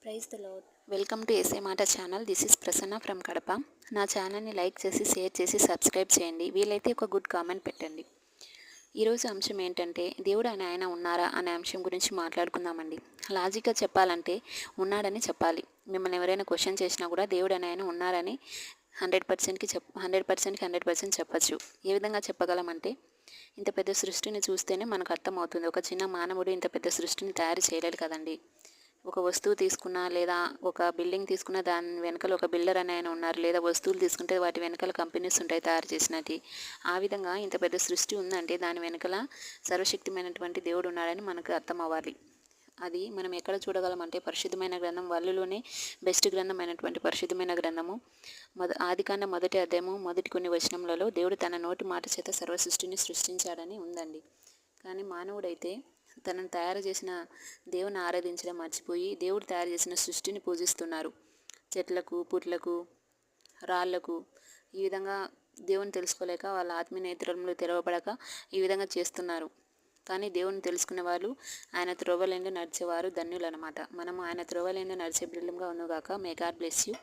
Praise the lord. Welcome to SA Maata channel. This is Prasanna from Kadapa. నా ఛానల్ని like చేసి share చేసి సబ్స్క్రైబ్ చేయండి. వీలైతే ఒక గుడ్ కామెంట్ పెట్టండి. ఈరోజు అంశం ఏంటంటే దేవుడు ఆయన ఉన్నారా అనే అంశం గురించి మాట్లాడుకుందామండి. లాజిక్గా చెప్పాలంటే ఉన్నాడని చెప్పాలి. మిమ్మల్ని ఎవరైనా క్వశ్చన్ చేసినా కూడా దేవుడు ఆయన ఉన్నారని 100%కి 100% చెప్పచ్చు. ఏ విధంగా చెప్పగలమంటే, ఇంత పెద్ద సృష్టిని చూస్తేనే మనకు అర్థమవుతుంది. ఒక చిన్న మానవుడు ఇంత పెద్ద సృష్టిని తయారు చేయలేడు కదండి. ఒక వస్తువు తీసుకున్నా లేదా ఒక బిల్డింగ్ తీసుకున్నా దాని వెనకాల ఒక బిల్డర్ అని ఆయన ఉన్నారు. లేదా వస్తువులు తీసుకుంటే వాటి వెనకాల కంపెనీస్ ఉంటాయి తయారు చేసినవి. ఆ విధంగా ఇంత పెద్ద సృష్టి ఉందంటే దాని వెనకాల సర్వశక్తిమైనటువంటి దేవుడు ఉన్నాడని మనకు అర్థం అవ్వాలి. అది మనం ఎక్కడ చూడగలమంటే పరిశుద్ధమైన గ్రంథం వాళ్ళలోనే బెస్ట్ గ్రంథమైనటువంటి పరిశుద్ధమైన గ్రంథము ఆదికాండ మొదటి అధ్యాయము మొదటి కొన్ని వచనములలో దేవుడు తన నోటి మాట చేత సర్వ సృష్టిని సృష్టించాడని ఉందండి. కానీ మానవుడైతే తనను తయారు చేసిన దేవుని ఆరాధించడం మర్చిపోయి దేవుడు తయారు చేసిన సృష్టిని పూజిస్తున్నారు. చెట్లకు, పుట్లకు, రాళ్లకు ఈ విధంగా దేవుని తెలుసుకోలేక వాళ్ళ ఆత్మీయ నేత్రములు తెరవబడక ఈ విధంగా చేస్తున్నారు. కానీ దేవుని తెలుసుకునే వాళ్ళు ఆయన త్రోవలేందు నడిచేవారు ధన్యులు అనమాట. మనము ఆయన త్రోవలేందు నడిచే బిడ్డలుగా ఉండుగాక. May God bless you.